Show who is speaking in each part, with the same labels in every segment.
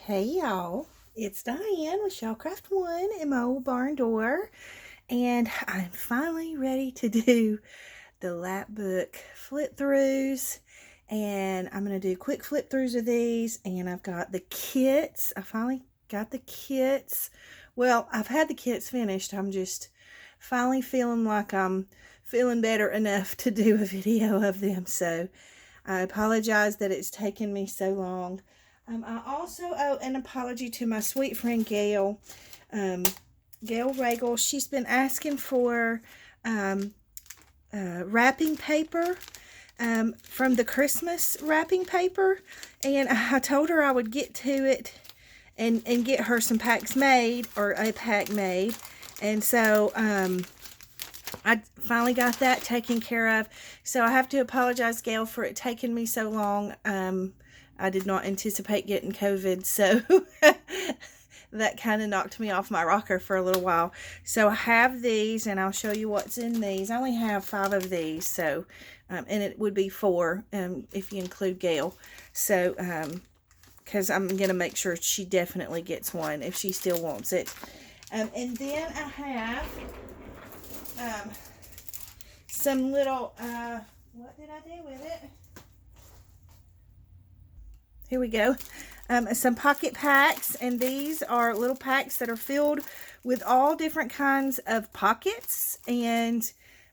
Speaker 1: Hey y'all, it's Diane with Shellcraft One in my old barn door, and I'm finally ready to do the Lapbook flip throughs, and I'm going to do quick flip throughs of these, and I've got the kits. I finally got the kits. Well, I've had the kits finished. I'm just finally feeling like I'm feeling better enough to do a video of them, so I apologize that it's taken me so long. I also owe an apology to my sweet friend Gail. Gail Regal, she's been asking for wrapping paper from the Christmas wrapping paper. And I told her I would get to it and get her some packs made, or a pack made. And so I finally got that taken care of. So I have to apologize, Gail, for it taking me so long. I did not anticipate getting COVID, so that kind of knocked me off my rocker for a little while. So I have these, and I'll show you what's in these. I only have 5 of these, so and it would be 4 if you include Gail. So because I'm going to make sure she definitely gets one if she still wants it. And then I have some little, what did I do with it? Here we go. Some pocket packs, and these are little packs that are filled with all different kinds of pockets and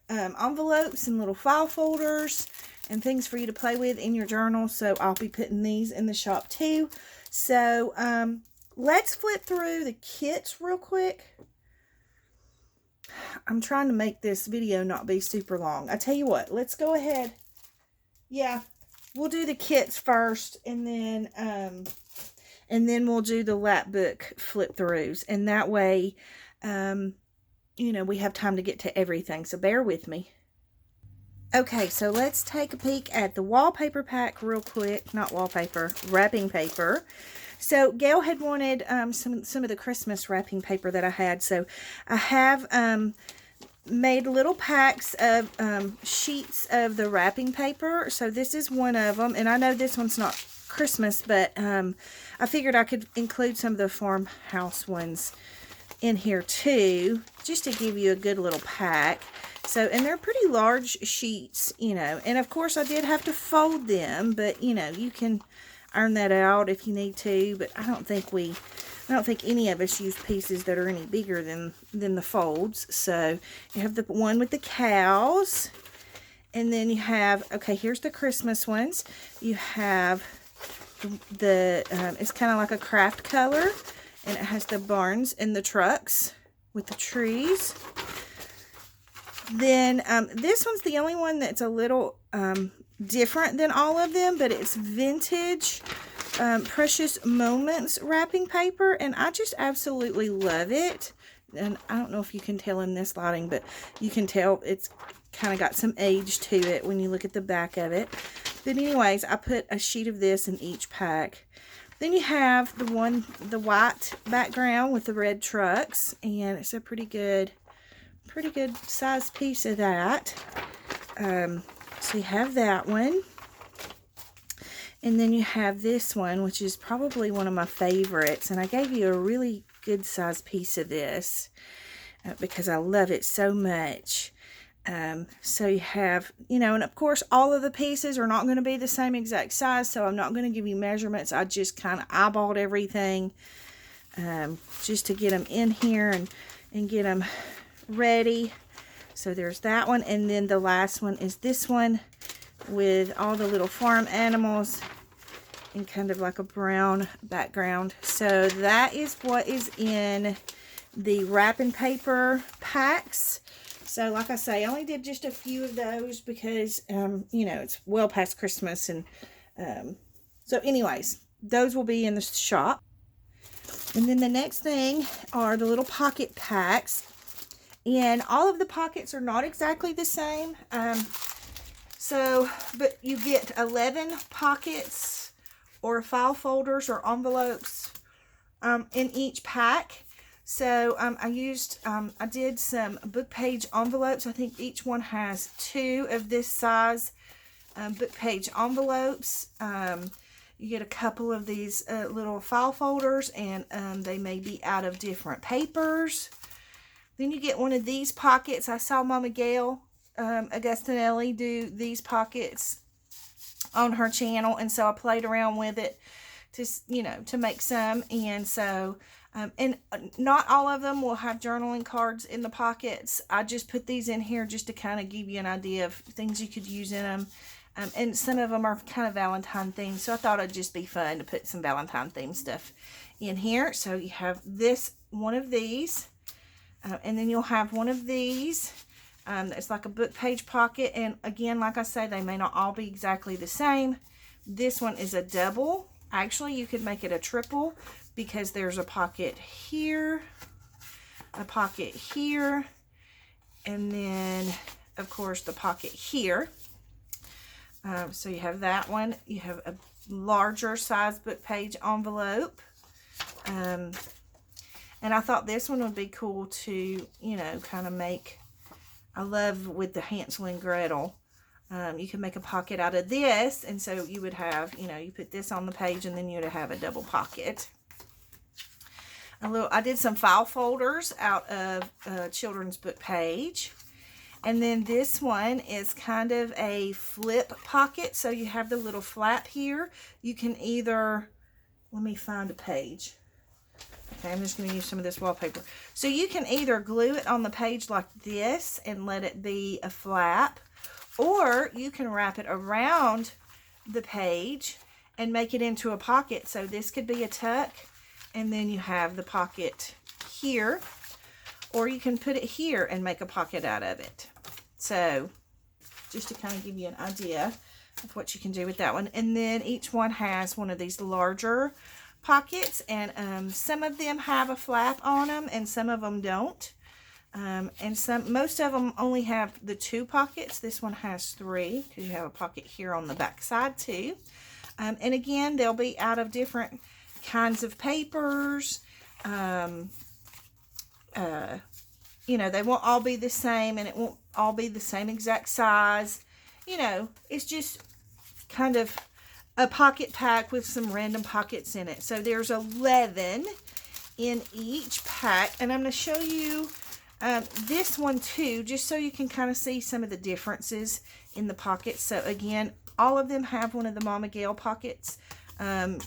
Speaker 1: envelopes and little file folders and things for you to play with in your journal. So I'll be putting these in the shop too. So let's flip through the kits real quick. I'm trying to make this video not be super long. I tell you what, let's go ahead. Yeah, we'll do the kits first, and then we'll do the Lapbook flip throughs, and that way, you know, we have time to get to everything. So bear with me. Okay, so let's take a peek at the wallpaper pack real quick. Not wallpaper, wrapping paper. So Gail had wanted some of the Christmas wrapping paper that I had. So I have made little packs of sheets of the wrapping paper. So this is one of them. And I know this one's not Christmas, but I figured I could include some of the farmhouse ones in here too, just to give you a good little pack. So, and they're pretty large sheets, you know, and of course I did have to fold them, but you know, you can iron that out if you need to, but I don't think any of us use pieces that are any bigger than the folds. So you have the one with the cows, and then you have, okay, here's the Christmas ones. You have the it's kind of like a craft color, and it has the barns and the trucks with the trees. Then this one's the only one that's a little different than all of them, but it's vintage Precious Moments wrapping paper, and I just absolutely love it. And I don't know if you can tell in this lighting, but you can tell it's kind of got some age to it when you look at the back of it. But anyways, I put a sheet of this in each pack. Then you have the white background with the red trucks, and it's a pretty good size piece of that. So you have that one, and then you have this one, which is probably one of my favorites, and I gave you a really good size piece of this because I love it so much. So you have, you know, and of course all of the pieces are not going to be the same exact size, so I'm not going to give you measurements. I just kind of eyeballed everything just to get them in here and get them ready. So there's that one, and then the last one is this one with all the little farm animals in kind of like a brown background. So that is what is in the wrapping paper packs. So like I say, I only did just a few of those because you know, it's well past Christmas, and so anyways, those will be in the shop. And then the next thing are the little pocket packs. And all of the pockets are not exactly the same. But you get 11 pockets or file folders or envelopes in each pack. So I did some book page envelopes. I think each one has 2 of this size book page envelopes. You get a couple of these little file folders, and they may be out of different papers. Then you get one of these pockets. I saw Mama Gail Augustinelli do these pockets on her channel, and so I played around with it to, you know, to make some. And so and not all of them will have journaling cards in the pockets. I just put these in here just to kind of give you an idea of things you could use in them. And some of them are kind of Valentine themed, so I thought it'd just be fun to put some Valentine themed stuff in here. So you have this, one of these, and then you'll have one of these. It's like a book page pocket, and again, like I say, they may not all be exactly the same. This one is a double. Actually, you could make it a triple, because there's a pocket here, a pocket here, and then, of course, the pocket here. So you have that one. You have a larger size book page envelope. And I thought this one would be cool to, you know, kind of make, I love with the Hansel and Gretel. You can make a pocket out of this, and so you would have, you know, you put this on the page, and then you would have a double pocket. I did some file folders out of a children's book page. And then this one is kind of a flip pocket. So you have the little flap here. You can either, let me find a page. Okay, I'm just going to use some of this wallpaper. So you can either glue it on the page like this and let it be a flap, or you can wrap it around the page and make it into a pocket. So this could be a tuck, and then you have the pocket here, or you can put it here and make a pocket out of it. So just to kind of give you an idea of what you can do with that one. And then each one has one of these larger pockets, and some of them have a flap on them and some of them don't. And most of them only have the 2 pockets. This one has 3, because you have a pocket here on the back side too. And again, they'll be out of different kinds of papers. You know, they won't all be the same, and it won't all be the same exact size. You know, it's just kind of a pocket pack with some random pockets in it. So there's 11 in each pack, and I'm going to show you this one too, just so you can kind of see some of the differences in the pockets. So again, all of them have one of the Mama Gail pockets.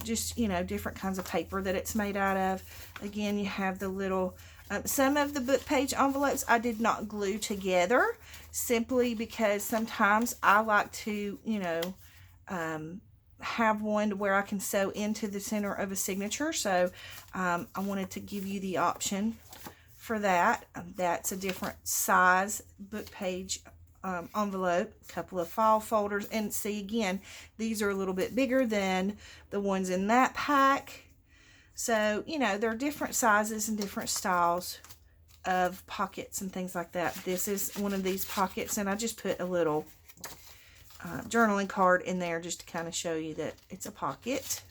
Speaker 1: Just, you know, different kinds of paper that it's made out of. Again, you have the little, some of the book page envelopes I did not glue together, simply because sometimes I like to, you know, have one where I can sew into the center of a signature. So I wanted to give you the option for that. That's a different size book page envelope, a couple of file folders, and see, again, these are a little bit bigger than the ones in that pack. So, you know, there are different sizes and different styles of pockets and things like that. This is one of these pockets, and I just put a little journaling card in there just to kind of show you that it's a pocket.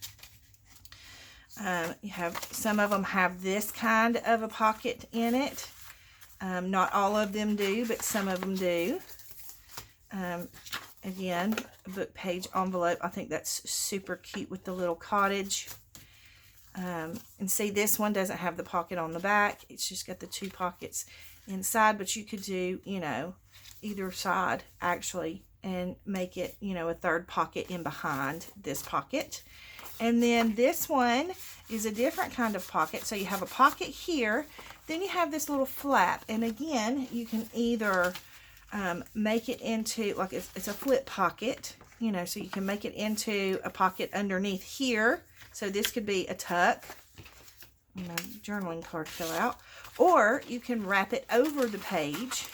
Speaker 1: You have, some of them have this kind of a pocket in it. Not all of them do, but some of them do. Again, a book page envelope. I think that's super cute with the little cottage. And see, this one doesn't have the pocket on the back. It's just got the 2 pockets inside, but you could do, you know, either side actually, and make it, you know, a 3rd pocket in behind this pocket. And then this one is a different kind of pocket. So you have a pocket here, then you have this little flap, and again, you can either make it into, like, it's a flip pocket, you know, so you can make it into a pocket underneath here. So this could be a tuck. My journaling card fell out. Or you can wrap it over the page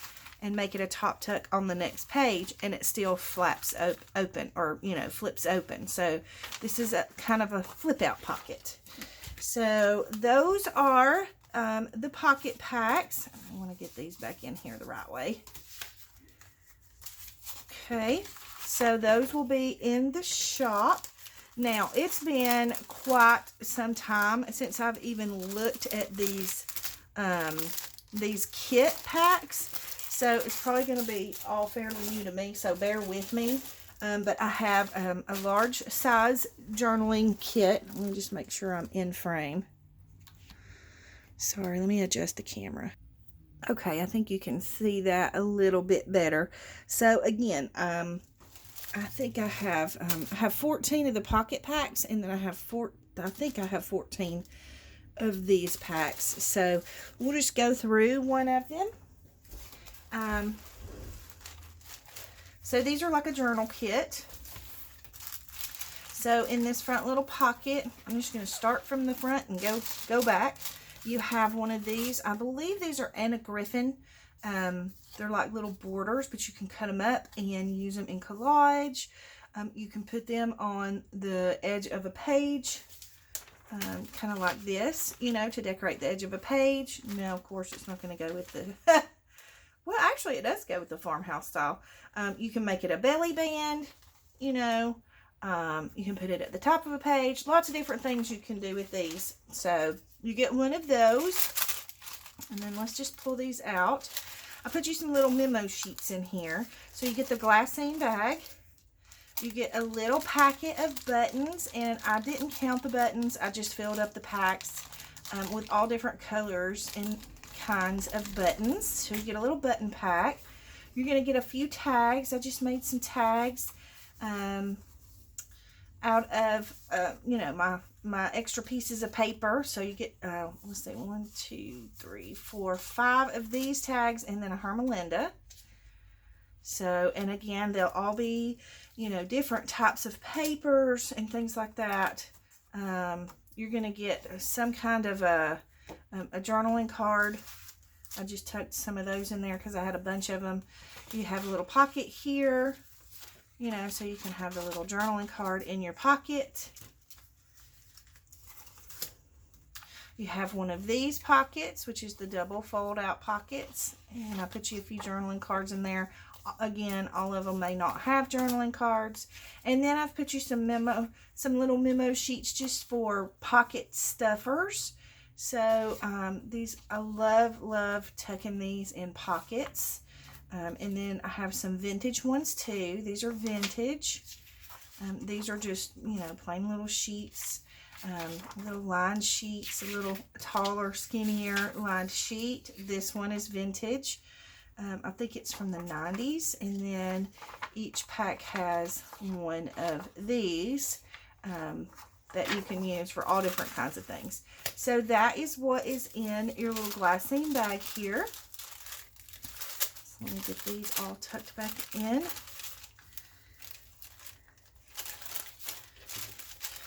Speaker 1: and make it a top tuck on the next page, and it still flaps open, or, you know, flips open. So this is a kind of a flip out pocket. So those are the pocket packs. I want to get these back in here the right way. Okay, so those will be in the shop. Now, it's been quite some time since I've even looked at these kit packs. So it's probably going to be all fairly new to me, so bear with me. But I have a large size journaling kit. Let me just make sure I'm in frame. Sorry, let me adjust the camera. Okay, I think you can see that a little bit better. So again, I think I have 14 of the pocket packs, and then I think I have 14 of these packs. So we'll just go through one of them. So these are like a journal kit. So in this front little pocket, I'm just going to start from the front and go back. You have one of these. I believe these are Anna Griffin. They're like little borders, but you can cut them up and use them in collage. You can put them on the edge of a page, kind of like this, you know, to decorate the edge of a page. Now, of course, it's not going to go with the... Well, actually, it does go with the farmhouse style. You can make it a belly band, you know. You can put it at the top of a page. Lots of different things you can do with these. So you get one of those. And then let's just pull these out. I put you some little memo sheets in here. So you get the glassine bag. You get a little packet of buttons. And I didn't count the buttons. I just filled up the packs with all different colors and kinds of buttons. So you get a little button pack. You're going to get a few tags. I just made some tags. Out of, you know, my extra pieces of paper. So you get, let's see, 1, 2, 3, 4, 5 of these tags, and then a Hermelinda. So, and again, they'll all be, you know, different types of papers and things like that. You're going to get some kind of a journaling card. I just tucked some of those in there because I had a bunch of them. You have a little pocket here. You know, so you can have the little journaling card in your pocket. You have one of these pockets, which is the double fold out pockets. And I put you a few journaling cards in there. Again, all of them may not have journaling cards. And then I've put you some little memo sheets just for pocket stuffers. So these, I love tucking these in pockets. And then I have some vintage ones too. These are vintage. These are just, you know, plain little sheets, little lined sheets, a little taller, skinnier lined sheet. This one is vintage. I think it's from the 90s. And then each pack has one of these that you can use for all different kinds of things. So that is what is in your little glassine bag here. Let me get these all tucked back in.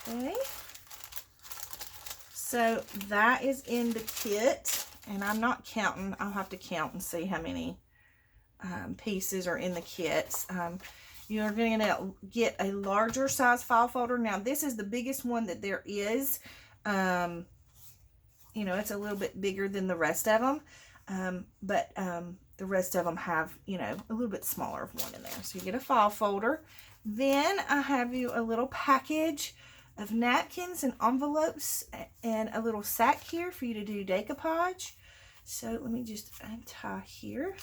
Speaker 1: Okay. So that is in the kit, and I'm not counting. I'll have to count and see how many pieces are in the kits. You're going to get a larger size file folder. Now, this is the biggest one that there is. You know, it's a little bit bigger than the rest of them. But the rest of them have, you know, a little bit smaller of one in there. So you get a file folder. Then I have you a little package of napkins and envelopes and a little sack here for you to do decoupage. So let me just untie here.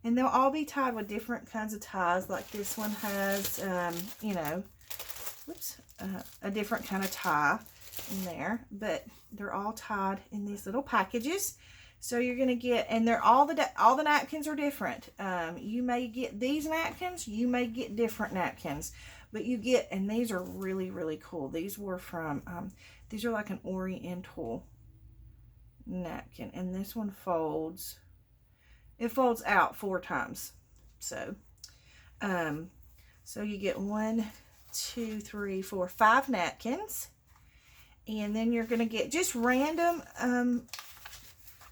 Speaker 1: And they'll all be tied with different kinds of ties. Like this one has, you know, a different kind of tie in there. But they're all tied in these little packages. So you're going to get, and they're all the napkins are different. You may get these napkins, you may get different napkins, but you get, and these are really, really cool. These were from, these are like an oriental napkin, and this one folds, it folds out 4 times. So, so you get 1, 2, 3, 4, 5 napkins, and then you're going to get just random,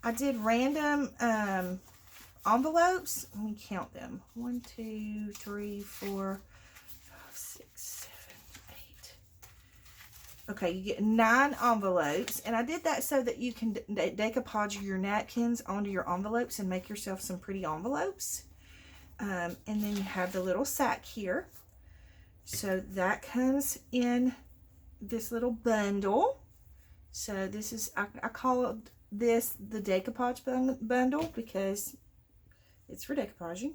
Speaker 1: I did random envelopes. Let me count them. 1, 2, 3, 4, 5, 6, 7, 8. Okay, you get 9 envelopes. And I did that so that you can decoupage your napkins onto your envelopes and make yourself some pretty envelopes. And then you have the little sack here. So that comes in this little bundle. So this is, I call it this the decoupage bundle because it's for decoupaging.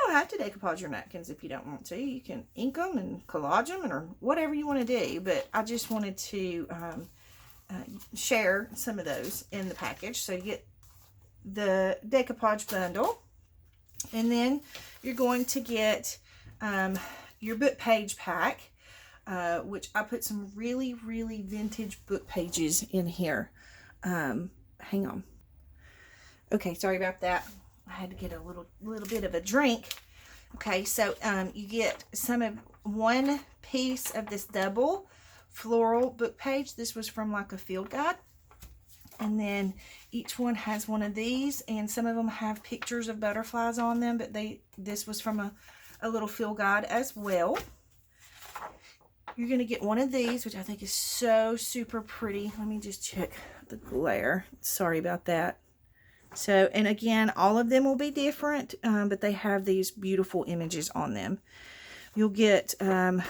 Speaker 1: don't have to decoupage your napkins if you don't want to. You can ink them and collage them or whatever you want to do. But I just wanted to share some of those in the package. So you get the decoupage bundle. And then you're going to get your book page pack, which I put some really, really vintage book pages in here. Hang on. Okay, sorry about that. I had to get a little bit of a drink. Okay, so you get one piece of this double floral book page. This was from like a field guide. And then each one has one of these, and some of them have pictures of butterflies on them, but this was from a little field guide as well. You're going to get one of these, which I think is so super pretty. Let me just check the glare. Sorry about that. So, and again, all of them will be different, but they have these beautiful images on them. You'll get, I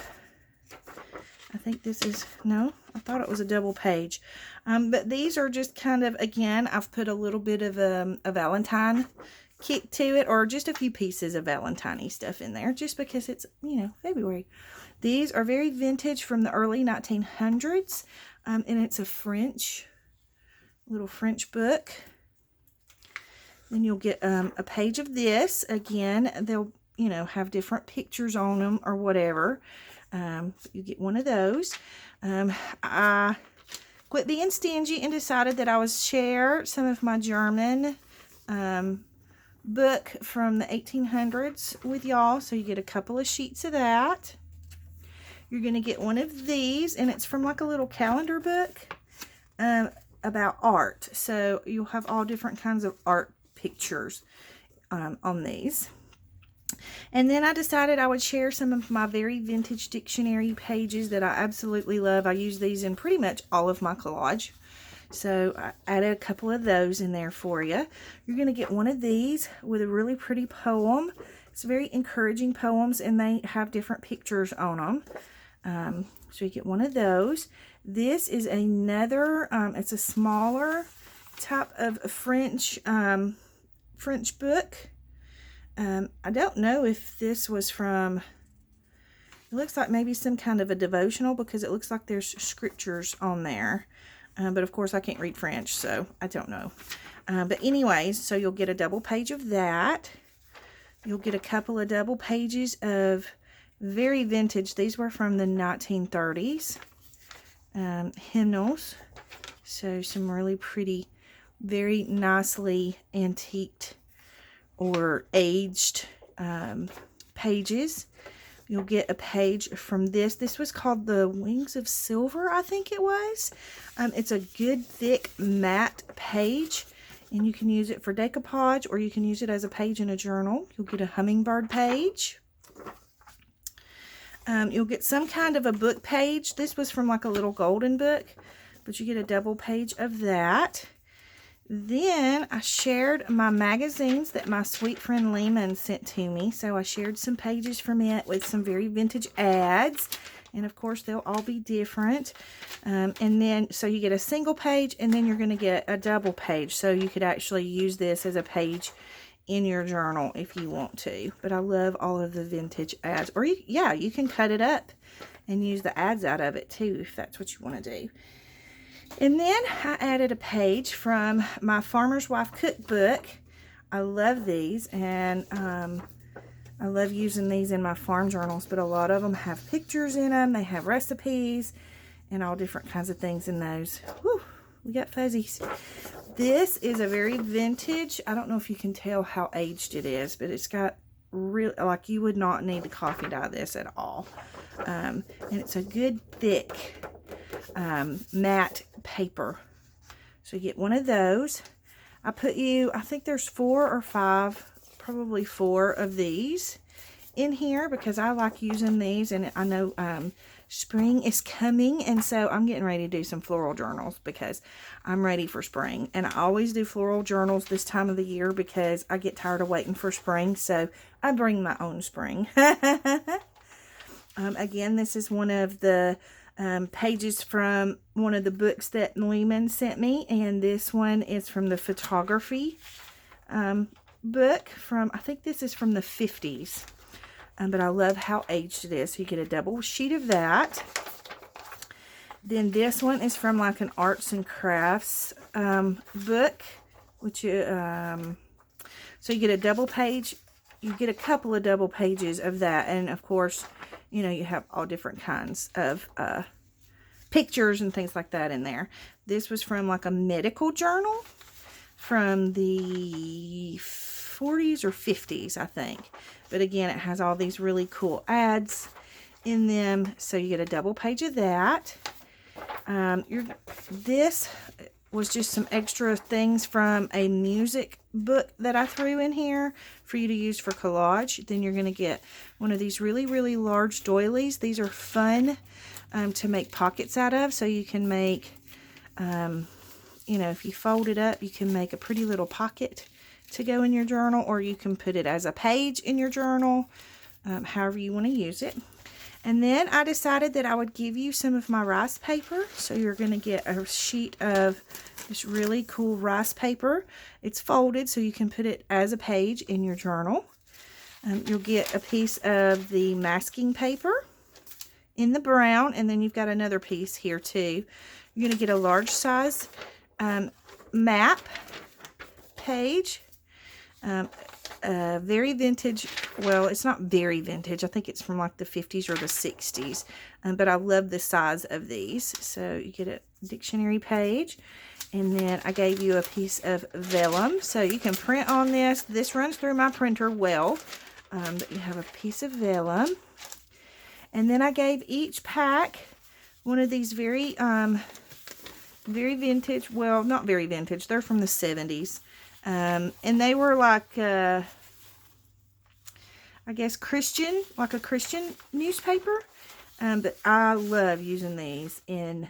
Speaker 1: think this is, no, I thought it was a double page. But these are just kind of, again, I've put a little bit of a Valentine kick to it, or just a few pieces of Valentine-y stuff in there, just because it's, you know, February. These are very vintage from the early 1900s, and it's a little French book. Then you'll get a page of this. Again, they'll, you know, have different pictures on them or whatever. You get one of those. I quit being stingy and decided that I would share some of my German book from the 1800s with y'all. So you get a couple of sheets of that. You're going to get one of these, and it's from like a little calendar book about art. So you'll have all different kinds of art pictures on these. And then I decided I would share some of my very vintage dictionary pages that I absolutely love. I use these in pretty much all of my collage. So I added a couple of those in there for you. You're going to get one of these with a really pretty poem. It's very encouraging poems, and they have different pictures on them. So you get one of those. This is another, it's a smaller type of French book. I don't know if this was from, it looks like maybe some kind of a devotional, because it looks like there's scriptures on there. But of course I can't read French, so I don't know. But anyways, so you'll get a double page of that. You'll get a couple of double pages of very vintage. These were from the 1930s. Hymnals. So some really pretty, very nicely antiqued or aged pages. You'll get a page from this. This was called the Wings of Silver, I think it was. It's a good thick matte page, and you can use it for decoupage, or you can use it as a page in a journal. You'll get a hummingbird page. You'll get some kind of a book page. This was from like a little golden book, but you get a double page of that. Then I shared my magazines that my sweet friend Lehman sent to me. So I shared some pages from it with some very vintage ads. And of course, they'll all be different. And then, so you get a single page, and then you're going to get a double page. So you could actually use this as a page in your journal if you want to. But I love all of the vintage ads. Or, you can cut it up and use the ads out of it too, if that's what you want to do. And then I added a page from my Farmer's Wife cookbook. I love these, and I love using these in my farm journals, but a lot of them have pictures in them. They have recipes and all different kinds of things in those. Whew, we got fuzzies. This is a very vintage. I don't know if you can tell how aged it is, but it's got real, like, you would not need to coffee dye this at all. And it's a good thick matte paper. So you get one of those. I think there's 4 or 5, probably 4 of these in here, because I like using these, and I know spring is coming, and so I'm getting ready to do some floral journals because I'm ready for spring. And I always do floral journals this time of the year because I get tired of waiting for spring, so I bring my own spring. Again, this is one of the pages from one of the books that Lehman sent me, and this one is from the photography book from, I think this is from the 50s. But I love how aged it is. So you get a double sheet of that. Then this one is from like an arts and crafts book, which so you get a double page. You get a couple of double pages of that, and of course, you know, you have all different kinds of pictures and things like that in there. This was from like a medical journal from the 40s or 50s, I think. But again, it has all these really cool ads in them. So you get a double page of that. This was just some extra things from a music book that I threw in here for you to use for collage. Then you're going to get one of these really, really large doilies. These are fun to make pockets out of. So you can make, you know, if you fold it up, you can make a pretty little pocket to go in your journal, or you can put it as a page in your journal, however you want to use it. And then I decided that I would give you some of my rice paper. So you're going to get a sheet of this really cool rice paper. It's folded so you can put it as a page in your journal. You'll get a piece of the masking paper in the brown, and then you've got another piece here too. You're going to get a large size map page. Very vintage. Well, it's not very vintage. I think it's from like the 50s or the 60s. But I love the size of these. So you get a dictionary page. And then I gave you a piece of vellum. So you can print on this. This runs through my printer well. But you have a piece of vellum. And then I gave each pack one of these very vintage. Well, not very vintage. They're from the 70s. And they were like, I guess Christian, like a Christian newspaper. But I love using these in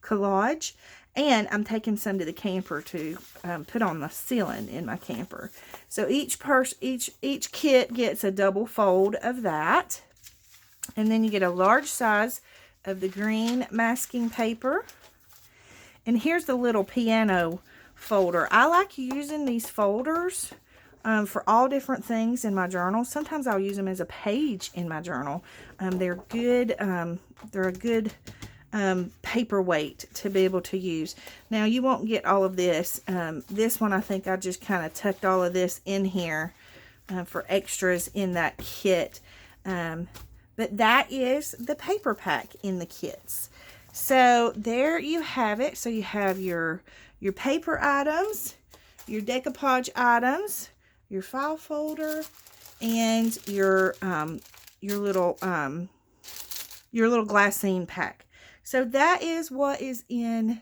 Speaker 1: collage. And I'm taking some to the camper to put on the ceiling in my camper. So each kit gets a double fold of that. And then you get a large size of the green masking paper. And here's the little piano folder. I like using these folders for all different things in my journal. Sometimes I'll use them as a page in my journal. They're good. They're a good paperweight to be able to use. Now you won't get all of this. This one, I think I just kind of tucked all of this in here for extras in that kit. But that is the paper pack in the kits. So there you have it. So you have your paper items, your decoupage items, your file folder, and your little glassine pack. So that is what is in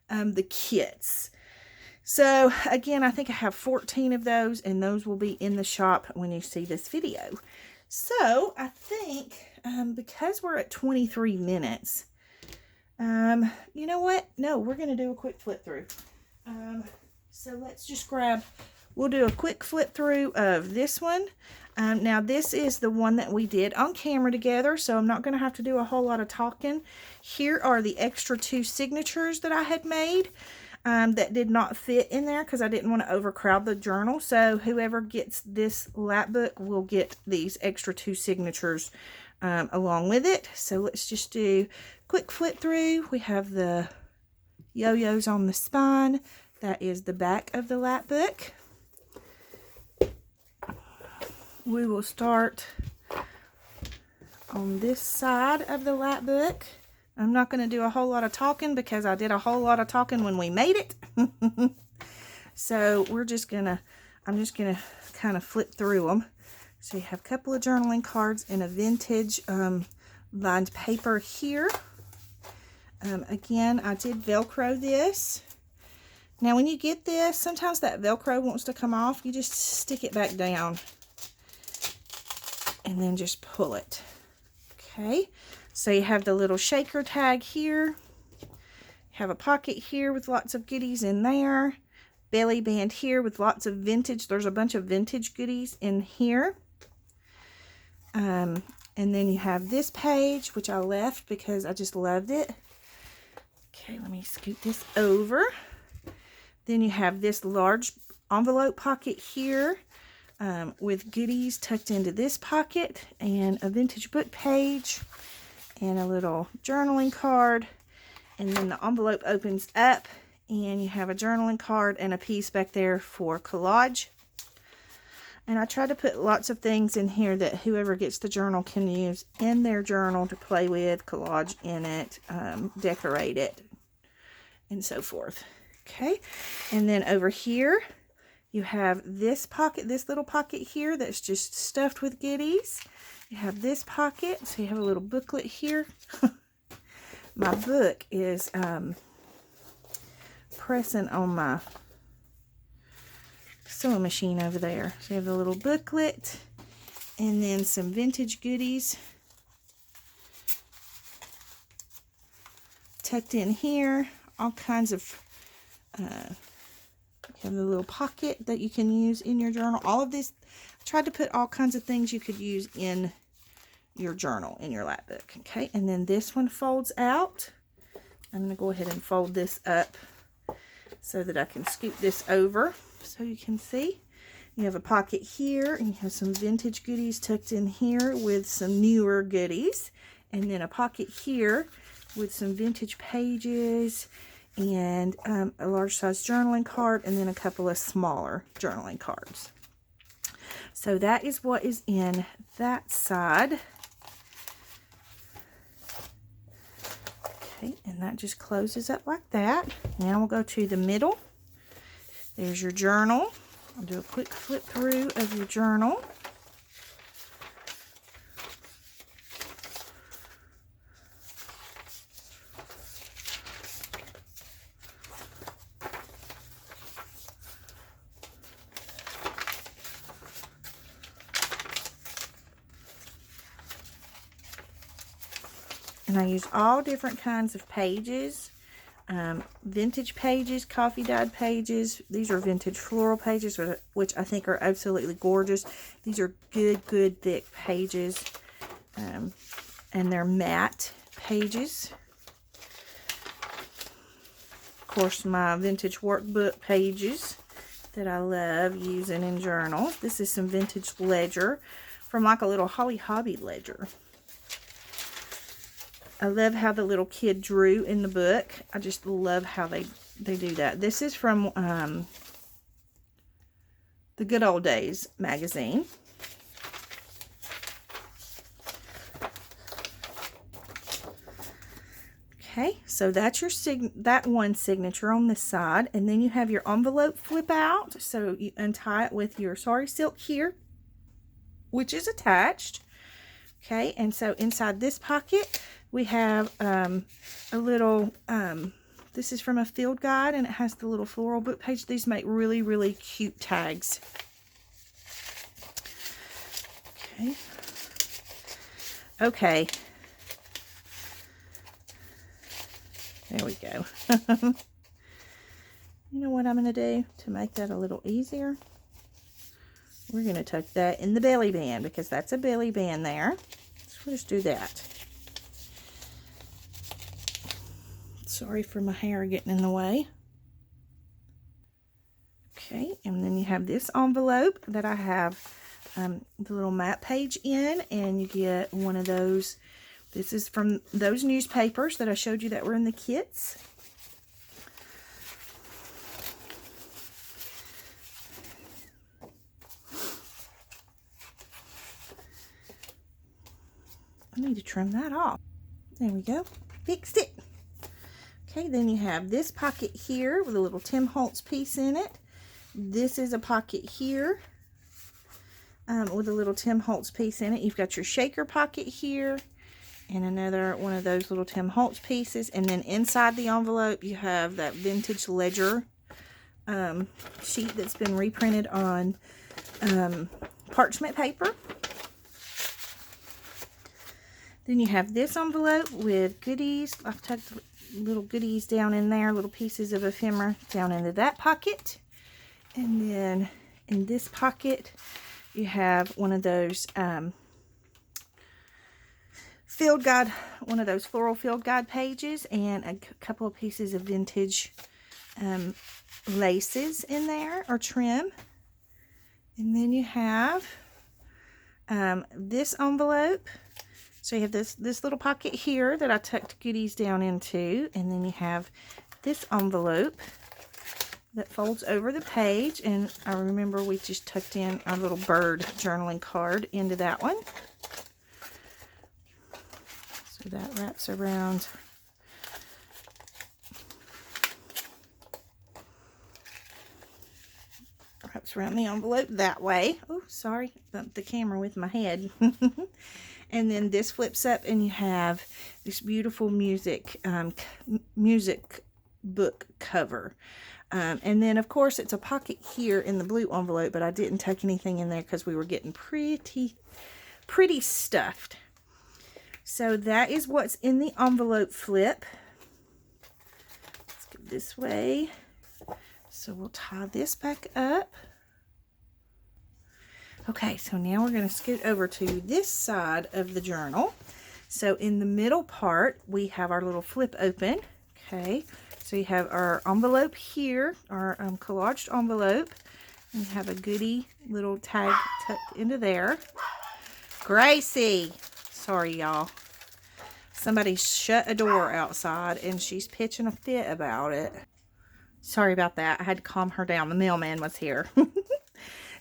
Speaker 1: the kits. So again, I think I have 14 of those, and those will be in the shop when you see this video. So I think because we're at 23 minutes, you know what? No, we're going to do a quick flip through. So let's just we'll do a quick flip through of this one. Now this is the one that we did on camera together, so I'm not going to have to do a whole lot of talking. Here are the extra 2 signatures that I had made that did not fit in there because I didn't want to overcrowd the journal. So whoever gets this Lapbook will get these extra 2 signatures along with it. So let's just do quick flip through. We have the yo-yos on the spine. That is the back of the Lapbook. We will start on this side of the Lapbook. I'm not going to do a whole lot of talking because I did a whole lot of talking when we made it. So I'm just going to kind of flip through them. So you have a couple of journaling cards and a vintage lined paper here. Again, I did Velcro this. Now when you get this, sometimes that Velcro wants to come off. You just stick it back down and then just pull it. Okay, so you have the little shaker tag here. You have a pocket here with lots of goodies in there. Belly band here with lots of vintage. There's a bunch of vintage goodies in here. And then you have this page, which I left because I just loved it. Okay, let me scoot this over. Then you have this large envelope pocket here with goodies tucked into this pocket, and a vintage book page, and a little journaling card. And then the envelope opens up, and you have a journaling card and a piece back there for collage. And I try to put lots of things in here that whoever gets the journal can use in their journal to play with, collage in it, decorate it, and so forth. Okay, and then over here you have this pocket, this little pocket here that's just stuffed with goodies. You have this pocket, so you have a little booklet here. My book is pressing on my sewing machine over there. So you have the little booklet, and then some vintage goodies tucked in here. All kinds of you have the little pocket that you can use in your journal. All of this, I tried to put all kinds of things you could use in your journal, in your lap book. Okay, and then this one folds out. I'm going to go ahead and fold this up so that I can scoop this over so you can see. You have a pocket here, and you have some vintage goodies tucked in here with some newer goodies, and then a pocket here with some vintage pages and a large size journaling card, and then a couple of smaller journaling cards. So that is what is in that side. Okay, and that just closes up like that. Now we'll go to the middle. There's your journal. I'll do a quick flip through of your journal. And I use all different kinds of pages, vintage pages, coffee dyed pages. These are vintage floral pages, which I think are absolutely gorgeous. These are good thick pages, and they're matte pages. Of course, my vintage workbook pages that I love using in journals. This is some vintage ledger from like a little Holly Hobby ledger. I love how the little kid drew in the book. I just love how they do that. This is from the Good Old Days magazine. Okay, so that's your that one signature on this side, and then you have your envelope flip out. So you untie it with your sari silk here, which is attached. Okay, and so inside this pocket we have a little, this is from a field guide, and it has the little floral book page. These make really cute tags. Okay. There we go. You know what I'm going to do to make that a little easier? We're going to tuck that in the belly band, because that's a belly band there. So we'll just do that. Sorry for my hair getting in the way. Okay, and then you have this envelope that I have the little map page in, and you get one of those. This is from those newspapers that I showed you that were in the kits. I need to trim that off. There we go. Fixed it. Okay, then you have this pocket here with a little Tim Holtz piece in it. This is a pocket here with a little Tim Holtz piece in it. You've got your shaker pocket here and another one of those little Tim Holtz pieces. And then inside the envelope, you have that vintage ledger sheet that's been reprinted on parchment paper. Then you have this envelope with goodies. I've tucked little goodies down in there, little pieces of ephemera down into that pocket. And then in this pocket, you have one of those field guide, one of those floral field guide pages, and a couple of pieces of vintage laces in there, or trim. And then you have this envelope. So you have this little pocket here that I tucked goodies down into. And then you have this envelope that folds over the page. And I remember we just tucked in our little bird journaling card into that one. So that wraps around. Wraps around the envelope that way. Oh, sorry, bumped the camera with my head. And then this flips up and you have this beautiful music book cover. And then of course it's a pocket here in the blue envelope, but I didn't tuck anything in there because we were getting pretty stuffed. So that is what's in the envelope flip. Let's go this way. So we'll tie this back up. Okay, so now we're going to scoot over to this side of the journal. So in the middle part, we have our little flip open. Okay, so you have our envelope here, our collaged envelope. And you have a goody little tag tucked into there. Gracie! Sorry, y'all. Somebody shut a door outside and she's pitching a fit about it. Sorry about that. I had to calm her down. The mailman was here.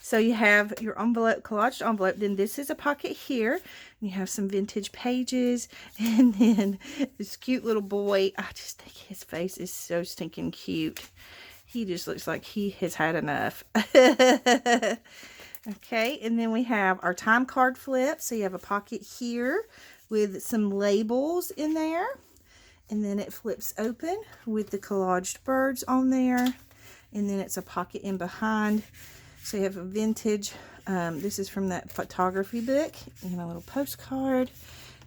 Speaker 1: So you have your envelope, collaged envelope. Then this is a pocket here. And you have some vintage pages. And then this cute little boy. I just think his face is so stinking cute. He just looks like he has had enough. Okay, and then we have our time card flip. So you have a pocket here with some labels in there. And then it flips open with the collaged birds on there. And then it's a pocket in behind. So you have a vintage, this is from that photography book, and a little postcard.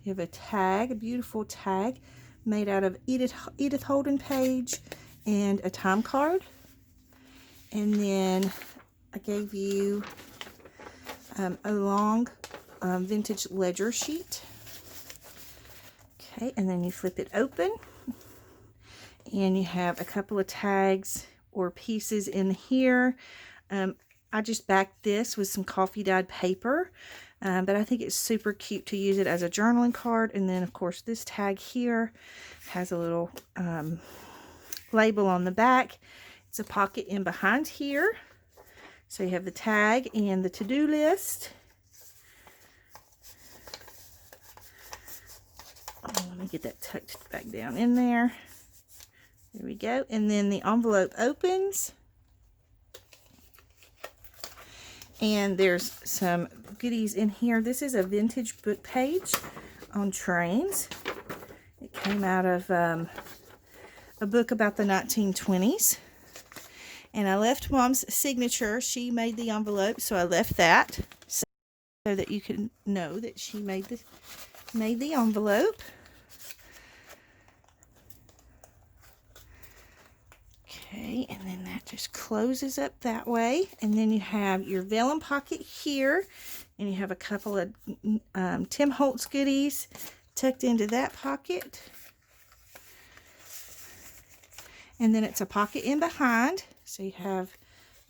Speaker 1: You have a tag, a beautiful tag made out of Edith Holden page and a time card. And then I gave you a long vintage ledger sheet. Okay, and then you flip it open and you have a couple of tags or pieces in here. I just backed this with some coffee dyed paper, but I think it's super cute to use it as a journaling card. And then of course this tag here has a little label on the back. It's a pocket in behind here. So you have the tag and the to-do list. Let me get that tucked back down in there. There we go. And then the envelope opens. And there's some goodies in here. This is a vintage book page on trains. It came out of a book about the 1920s. And I left Mom's signature. She made the envelope, so I left that so that you can know that she made the envelope. Okay, and then that just closes up that way. And then you have your vellum pocket here. And you have a couple of Tim Holtz goodies tucked into that pocket. And then it's a pocket in behind. So you have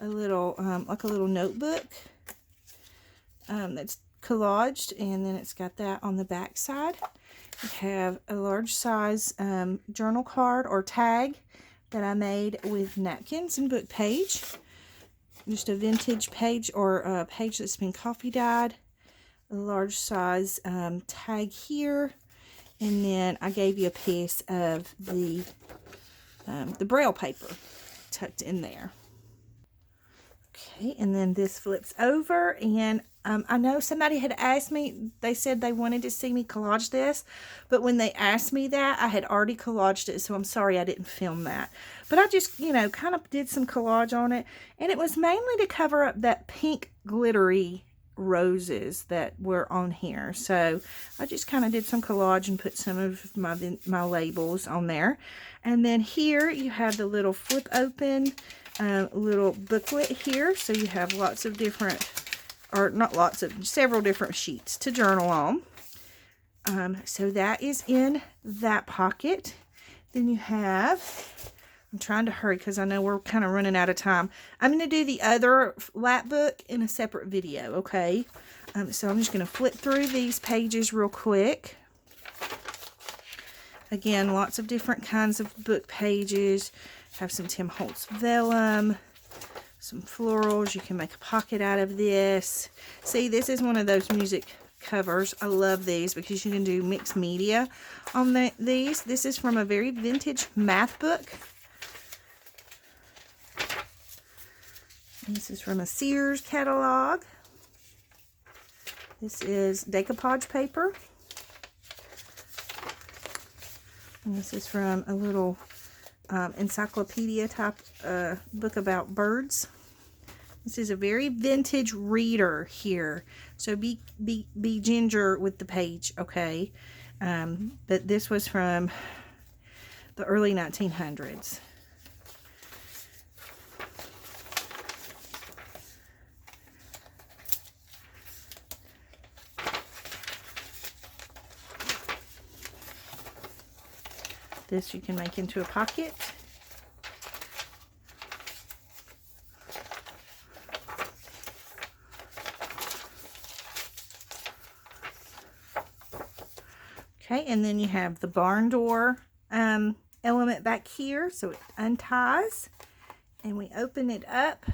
Speaker 1: a little, like a little notebook that's collaged. And then it's got that on the back side. You have a large size journal card or tag that I made with napkins and book page. Just a vintage page or a page that's been coffee dyed. A large size tag here. And then I gave you a piece of the Braille paper tucked in there. Okay, and then this flips over, and I know somebody had asked me, they said they wanted to see me collage this, but when they asked me that, I had already collaged it, so I'm sorry I didn't film that. But I just, you know, kind of did some collage on it, and it was mainly to cover up that pink glittery roses that were on here. So I just kind of did some collage and put some of my labels on there. And then here you have the little flip open little booklet here. So you have lots of different, or not lots of, several different sheets to journal on. So that is in that pocket. Then you have I'm trying to hurry because I know we're kind of running out of time. I'm going to do the other Lapbook in a separate video, okay? So I'm just going to flip through these pages real quick. Again, lots of different kinds of book pages. Have some Tim Holtz vellum, some florals. You can make a pocket out of this. See, this is one of those music covers. I love these because you can do mixed media on these. This is from a very vintage math book. This is from a Sears catalog. This is decoupage paper. And this is from a little encyclopedia type book about birds. This is a very vintage reader here. So be ginger with the page, okay? But this was from the early 1900s. This you can make into a pocket. Okay, and then you have the barn door element back here, so it unties, and we open it up,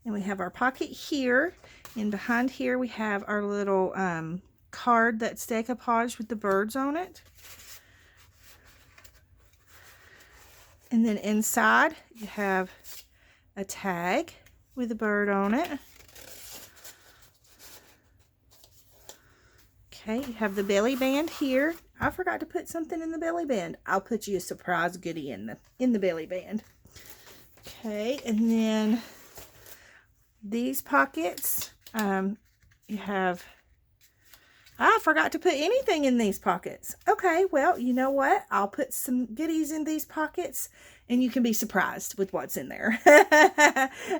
Speaker 1: and we have our pocket here, and behind here we have our little card that's decoupaged with the birds on it. And then inside you have a tag with a bird on it. Okay, you have the belly band here. I forgot to put something in the belly band. I'll put you a surprise goodie in the belly band. Okay, and then these pockets, you have, I forgot to put anything in these pockets. Okay, well, you know what? I'll put some goodies in these pockets and you can be surprised with what's in there.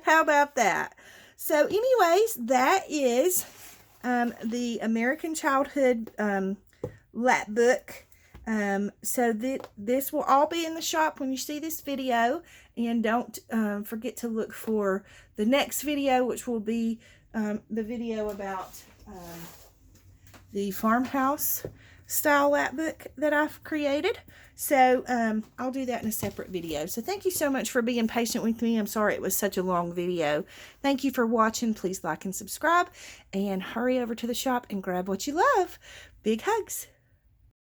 Speaker 1: How about that? So anyways, that is the American Childhood Lapbook. So this will all be in the shop when you see this video. And don't forget to look for the next video, which will be the video about the farmhouse style lapbook that I've created. So I'll do that in a separate video. So thank you so much for being patient with me. I'm sorry it was such a long video. Thank you for watching. Please like and subscribe, and hurry over to the shop and grab what you love. Big hugs.